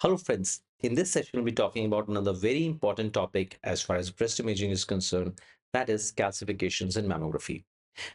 Hello, friends. In this session, we'll be talking about another very important topic as far as breast imaging is concerned, that is calcifications in mammography.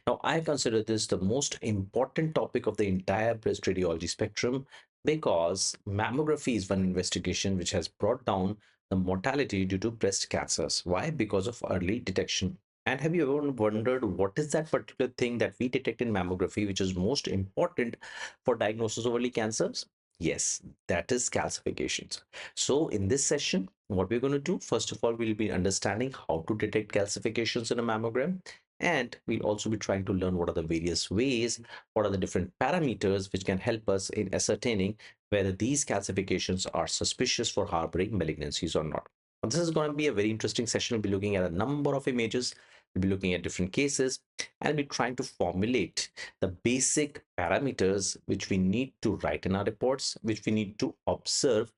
Now, I consider this the most important topic of the entire breast radiology spectrum because mammography is one investigation which has brought down the mortality due to breast cancers. Why? Because of early detection. And have you ever wondered what is that particular thing that we detect in mammography which is most important for diagnosis of early cancers? Yes, that is calcifications. So in this session, what we're going to do, first of all, we'll be understanding how to detect calcifications in a mammogram. And we'll also be trying to learn what are the various ways, what are the different parameters which can help us in ascertaining whether these calcifications are suspicious for harboring malignancies or not. Now, this is going to be a very interesting session. We'll be looking at a number of images. We'll be looking at different cases and we'll be trying to formulate the basic parameters which we need to write in our reports, which we need to observe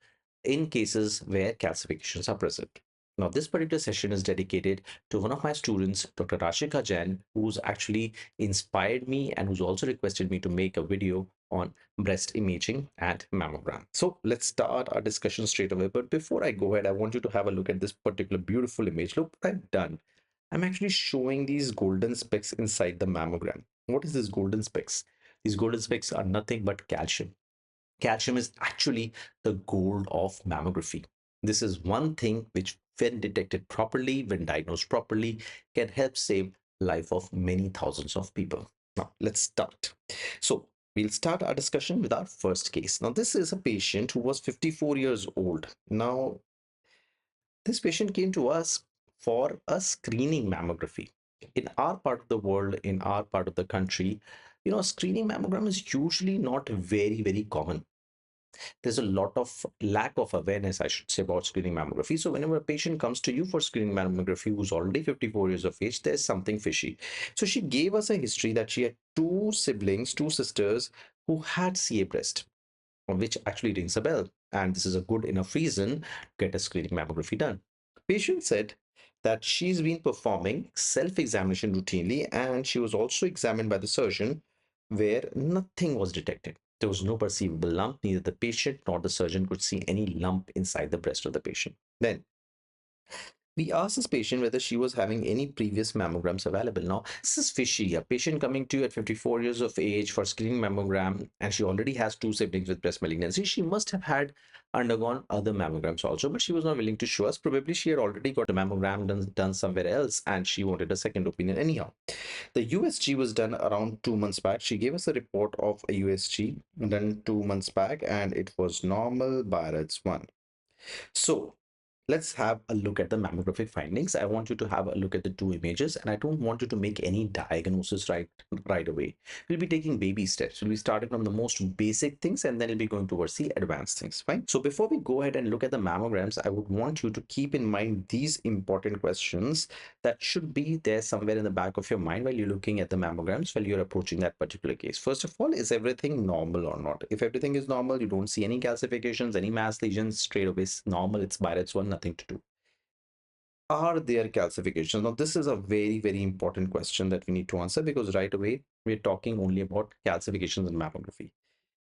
in cases where calcifications are present. Now, this particular session is dedicated to one of my students, Dr. Rashika Jain, who's actually inspired me and who's also requested me to make a video on breast imaging and mammogram. So let's start our discussion straight away. But before I go ahead, I want you to have a look at this particular beautiful image. Look what I've done. I'm actually showing these golden specks inside the mammogram. What is this golden specks? These golden specks are nothing but calcium. Calcium is actually the gold of mammography. This is one thing which, when detected properly, when diagnosed properly, can help save life of many thousands of people. Now, let's start. So, we'll start our discussion with our first case. Now, this is a patient who was 54 years old. Now, this patient came to us for a screening mammography. In our part of the world, in our part of the country, screening mammogram is usually not very common. There's a lot of lack of awareness, I should say, about screening mammography. So whenever a patient comes to you for screening mammography who's already 54 years of age, there's something fishy. So she gave us a history that she had two siblings, two sisters who had CA breast, which actually rings a bell. And this is a good enough reason to get a screening mammography done. Patient said that she's been performing self-examination routinely and she was also examined by the surgeon where nothing was detected. There was no perceivable lump. Neither the patient nor the surgeon could see any lump inside the breast of the patient. Then we asked this patient whether she was having any previous mammograms available. Now, this is fishy. A patient coming to you at 54 years of age for screening mammogram, and she already has two siblings with breast malignancy. She must have had undergone other mammograms also, but she was not willing to show us. Probably she had already got a mammogram done somewhere else, and she wanted a second opinion anyhow. The USG was done around 2 months back. She gave us a report of a USG done 2 months back, and it was normal Barrett's 1. So let's have a look at the mammographic findings. I want you to have a look at the two images, and I don't want you to make any diagnosis right away. We'll be taking baby steps. We'll be starting from the most basic things, and then we'll be going towards the advanced things. Fine. So before we go ahead and look at the mammograms, I would want you to keep in mind these important questions that should be there somewhere in the back of your mind while you're looking at the mammograms while you're approaching that particular case. First of all, is everything normal or not? If everything is normal, you don't see any calcifications, any mass lesions, straight away normal, it's Barrett's 1, nothing to do. Are there calcifications? Now, this is a very important question that we need to answer because right away we're talking only about calcifications in mammography.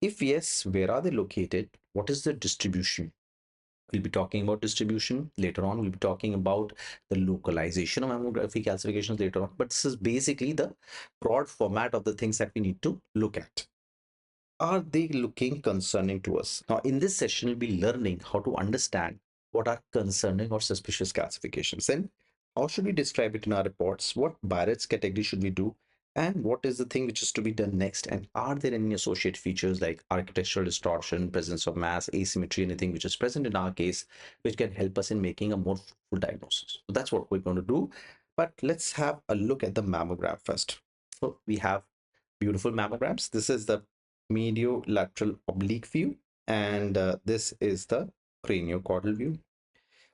If yes, where are they located? What is the distribution? We'll be talking about distribution later on. We'll be talking about the localization of mammography calcifications later on. But this is basically the broad format of the things that we need to look at. Are they looking concerning to us? Now, in this session, we'll be learning how to understand what are concerning or suspicious calcifications. Then, how should we describe it in our reports? What Barrett's category should we do? And what is the thing which is to be done next? And are there any associated features like architectural distortion, presence of mass, asymmetry, anything which is present in our case, which can help us in making a more full diagnosis? So that's what we're going to do. But let's have a look at the mammogram first. So we have beautiful mammograms. This is the mediolateral oblique view, and this is the craniocaudal view.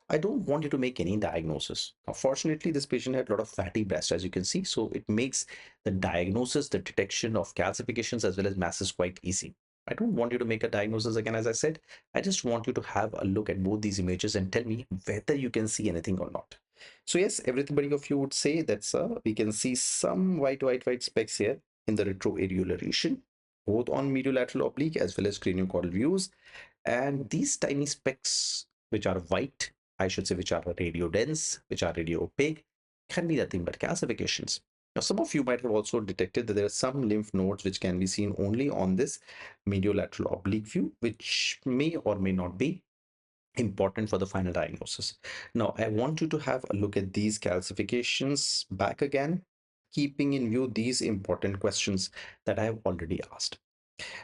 I don't want you to make any diagnosis. Fortunately, this patient had a lot of fatty breast, as you can see, so it makes the diagnosis, the detection of calcifications as well as masses quite easy. I don't want you to make a diagnosis again, as I said. I just want you to have a look at both these images and tell me whether you can see anything or not. So yes, everybody of you would say that we can see some white specks here in the retroareolar region, both on mediolateral oblique as well as craniocaudal views. And these tiny specks, which are white, I should say, which are radio dense, which are radio opaque, can be nothing but calcifications. Now, some of you might have also detected that there are some lymph nodes which can be seen only on this mediolateral oblique view, which may or may not be important for the final diagnosis. Now, I want you to have a look at these calcifications back again, keeping in view these important questions that I have already asked.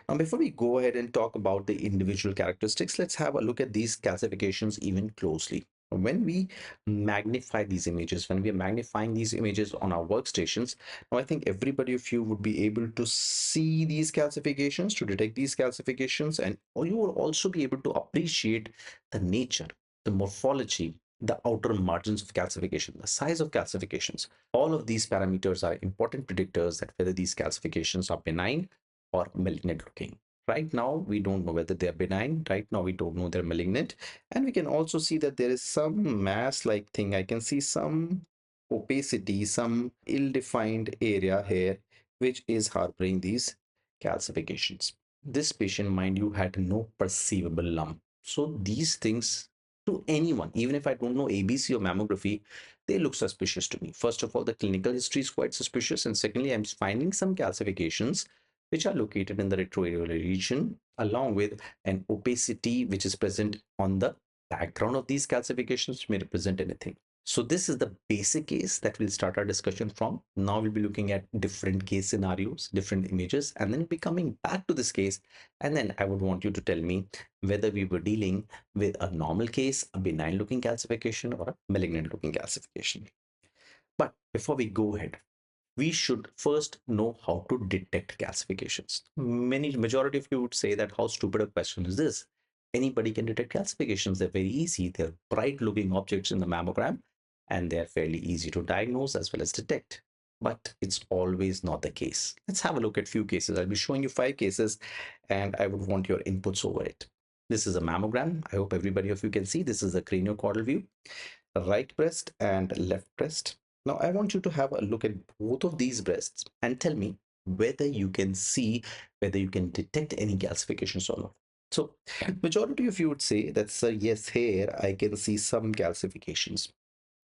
Now, before we go ahead and talk about the individual characteristics, let's have a look at these classifications even closely. When we magnify these images, when we are magnifying these images on our workstations, now I think everybody of you would be able to see these calcifications, to detect these calcifications, and you will also be able to appreciate the nature, the morphology, the outer margins of calcification, the size of calcifications. All of these parameters are important predictors that whether these calcifications are benign or malignant looking. Right now, we don't know whether they're benign. Right now, we don't know they're malignant. And we can also see that there is some mass-like thing. I can see some opacity, some ill-defined area here, which is harboring these calcifications. This patient, mind you, had no perceivable lump. So these things, to anyone, even if I don't know ABC or mammography, they look suspicious to me. First of all, the clinical history is quite suspicious. And secondly, I'm finding some calcifications which are located in the retroareolar region, along with an opacity which is present on the background of these calcifications, which may represent anything. So this is the basic case that we'll start our discussion from. Now we'll be looking at different case scenarios, different images, and then be coming back to this case. And then I would want you to tell me whether we were dealing with a normal case, a benign looking calcification, or a malignant looking calcification. But before we go ahead, we should first know how to detect calcifications. Majority of you would say that how stupid a question is this? Anybody can detect calcifications. They're very easy. They're bright looking objects in the mammogram and they're fairly easy to diagnose as well as detect. But it's always not the case. Let's have a look at few cases. I'll be showing you 5 cases and I would want your inputs over it. This is a mammogram. I hope everybody of you can see. This is a craniocaudal view, right breast and left breast. Now, I want you to have a look at both of these breasts and tell me whether you can see, whether you can detect any calcifications or not. So, majority of you would say that, sir, yes, here I can see some calcifications.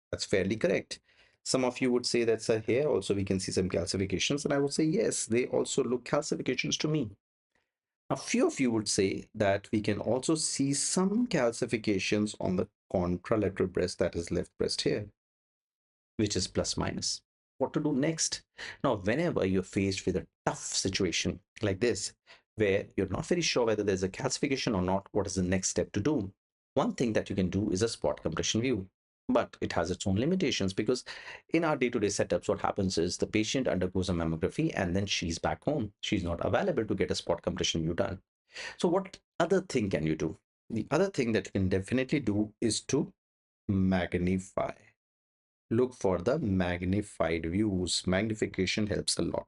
That's fairly correct. Some of you would say that, sir, here also we can see some calcifications. And I would say, yes, they also look calcifications to me. A few of you would say that we can also see some calcifications on the contralateral breast, that is left breast here, which is plus minus. What to do next? Now, whenever you're faced with a tough situation like this, where you're not very sure whether there's a calcification or not, what is the next step to do? One thing that you can do is a spot compression view. But it has its own limitations because in our day-to-day setups, what happens is the patient undergoes a mammography and then she's back home. She's not available to get a spot compression view done. So what other thing can you do? The other thing that you can definitely do is to magnify. Look for the magnified views. Magnification helps a lot.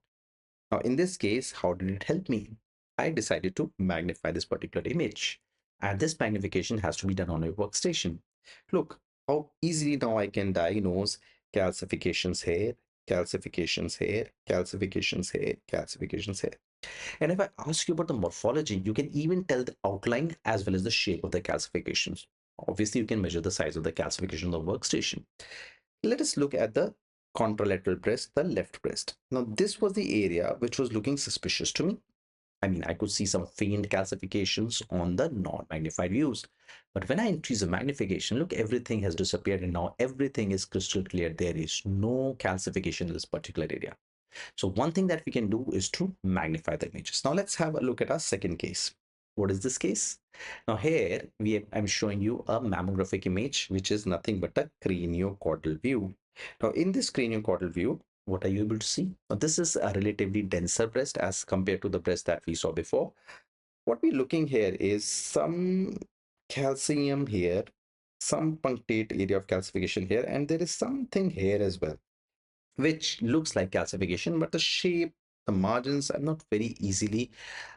Now, in this case, how did it help me? I decided to magnify this particular image. And this magnification has to be done on a workstation. Look how easily now I can diagnose calcifications here, calcifications here, calcifications here, calcifications here. And if I ask you about the morphology, you can even tell the outline as well as the shape of the calcifications. Obviously, you can measure the size of the calcification on the workstation. Let us look at the contralateral breast, the left breast. Now, this was the area which was looking suspicious to me. I mean, I could see some faint calcifications on the non-magnified views. But when I increase the magnification, look, everything has disappeared and now everything is crystal clear. There is no calcification in this particular area. So one thing that we can do is to magnify the images. Now let's have a look at our second case. What is this case? Now here I'm showing you a mammographic image, which is nothing but a craniocaudal view. Now in this craniocaudal view, what are you able to see? Now, this is a relatively denser breast as compared to the breast that we saw before. What we're looking here is some calcium here, some punctate area of calcification here, and there is something here as well which looks like calcification, but the shape, the margins, I'm not very easily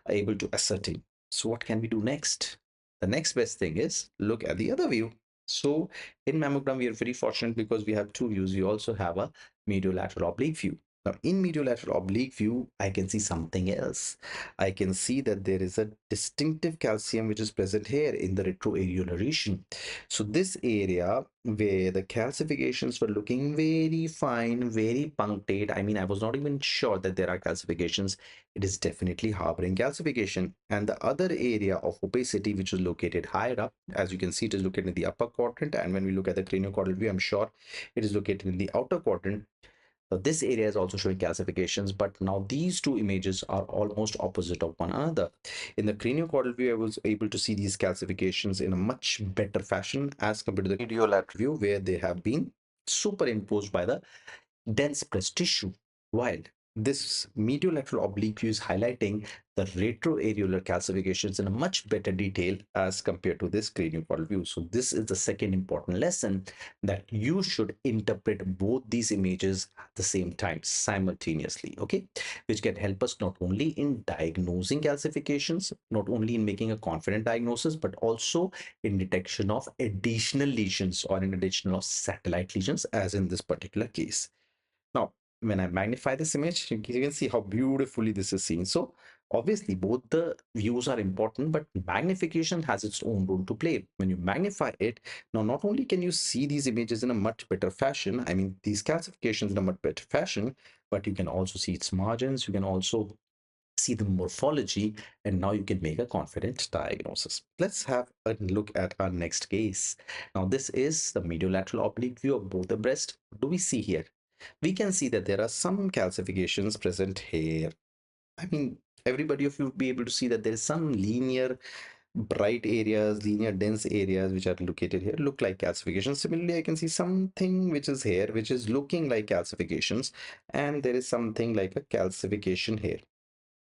able to ascertain. So what can we do next? The next best thing is look at the other view. So in mammogram, we are very fortunate because we have two views. We also have a mediolateral oblique view. Now, in medial lateral oblique view, I can see something else. I can see that there is a distinctive calcium which is present here in the retroareolar region. So this area where the calcifications were looking very fine, very punctate. I mean, I was not even sure that there are calcifications. It is definitely harboring calcification. And the other area of opacity, which is located higher up, as you can see, it is located in the upper quadrant. And when we look at the craniocaudal view, I'm sure it is located in the outer quadrant. So this area is also showing calcifications, but now these two images are almost opposite of one another. In the craniocaudal view, I was able to see these calcifications in a much better fashion as compared to the mediolateral view, where they have been superimposed by the dense breast tissue, while this mediolateral oblique view is highlighting the retroareolar calcifications in a much better detail as compared to this craniocaudal view. So this is the second important lesson, that you should interpret both these images at the same time simultaneously, okay, which can help us not only in diagnosing calcifications, not only in making a confident diagnosis, but also in detection of additional lesions or in additional of satellite lesions, as in this particular case. Now, when I magnify this image, you can see how beautifully this is seen. So obviously both the views are important, but magnification has its own role to play. When you magnify it, now not only can you see these images in a much better fashion, I mean these calcifications in a much better fashion, but you can also see its margins, you can also see the morphology, and now you can make a confident diagnosis. Let's have a look at our next case. Now this is the mediolateral oblique view of both the breast. What do we see here? We can see that there are some calcifications present here. I mean, everybody of you will be able to see that there is some linear bright areas, linear dense areas which are located here look like calcifications. Similarly, I can see something which is here which is looking like calcifications, and there is something like a calcification here.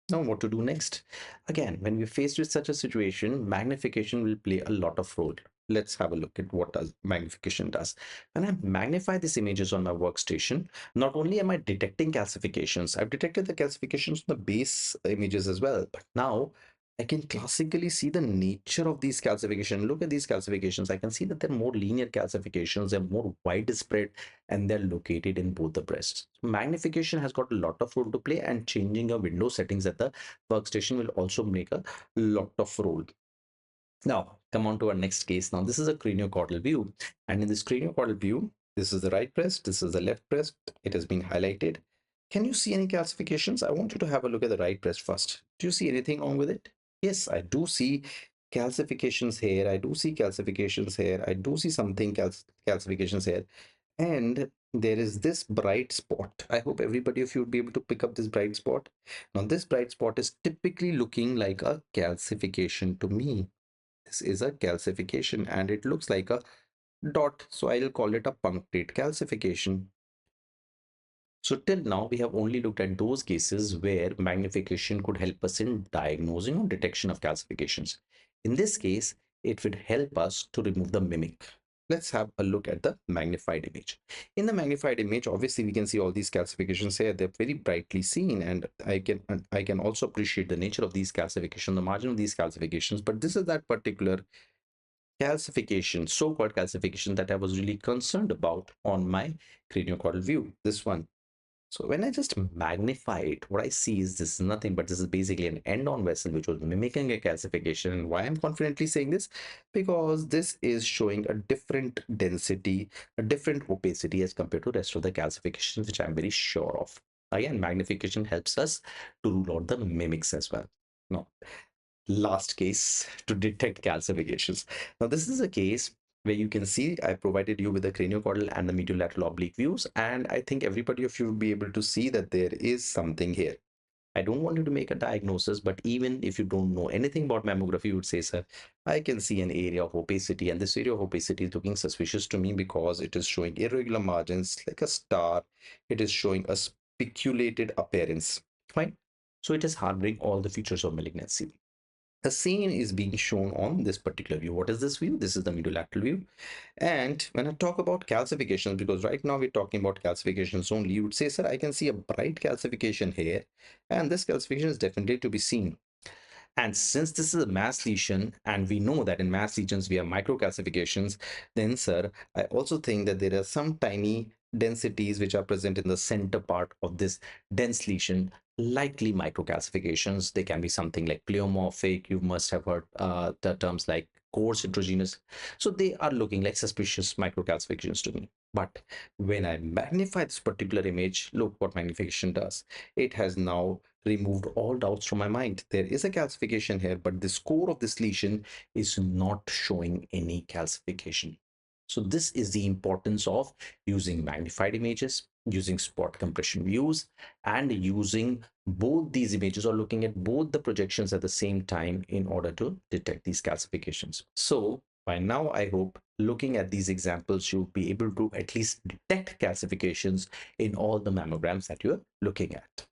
Now, what to do next? Again, when we're faced with such a situation, magnification will play a lot of role. Let's have a look at what does magnification does. When I magnify these images on my workstation, not only am I detecting calcifications, I've detected the calcifications on the base images as well, but now I can classically see the nature of these calcifications. Look at these calcifications. I can see that they're more linear calcifications, they're more widespread, and they're located in both the breasts. Magnification has got a lot of role to play, and changing your window settings at the workstation will also make a lot of role. Now, come on to our next case. Now, this is a craniocaudal view, and in this craniocaudal view, this is the right breast, this is the left breast. It has been highlighted. Can you see any calcifications? I want you to have a look at the right breast first. Do you see anything wrong with it? Yes, I do see calcifications here. I do see calcifications here. I do see something calcifications here. And there is this bright spot. I hope everybody of you would be able to pick up this bright spot. Now, this bright spot is typically looking like a calcification to me. This is a calcification and it looks like a dot. So I'll call it a punctate calcification. So till now, we have only looked at those cases where magnification could help us in diagnosing or detection of calcifications. In this case, it would help us to remove the mimic. Let's have a look at the magnified image. In the magnified image, obviously we can see all these calcifications here. They're very brightly seen, and I can also appreciate the nature of these calcifications, the margin of these calcifications. But this is that particular calcification, so-called calcification, that I was really concerned about on my craniocaudal view. This one. So when I just magnify it, what I see is this is nothing but this is basically an end-on vessel which was mimicking a calcification. And why I'm confidently saying this? Because this is showing a different density, a different opacity as compared to the rest of the calcifications, which I'm very sure of. Again, magnification helps us to rule out the mimics as well. Now, last case to detect calcifications. Now, this is a case where you can see I provided you with the craniocaudal and the mediolateral oblique views, and I think everybody of you will be able to see that there is something here. I don't want you to make a diagnosis, but even if you don't know anything about mammography, you would say, sir, I can see an area of opacity, and this area of opacity is looking suspicious to me because it is showing irregular margins like a star. It is showing a spiculated appearance, fine. So it is harboring all the features of malignancy. The same is being shown on this particular view. What is this view? This is the mediolateral view. And when I talk about calcifications, because right now we're talking about calcifications only, you would say, sir, I can see a bright calcification here, and this calcification is definitely to be seen. And since this is a mass lesion, and we know that in mass lesions we have microcalcifications, then, sir, I also think that there are some tiny densities which are present in the center part of this dense lesion, likely microcalcifications. They can be something like pleomorphic. You must have heard the terms like coarse heterogeneous. So they are looking like suspicious microcalcifications to me. But when I magnify this particular image, look what magnification does. It has now removed all doubts from my mind. There is a calcification here, but this core of this lesion is not showing any calcification. So this is the importance of using magnified images, using spot compression views, and using both these images or looking at both the projections at the same time in order to detect these calcifications. So by now, I hope looking at these examples, you'll be able to at least detect calcifications in all the mammograms that you're looking at.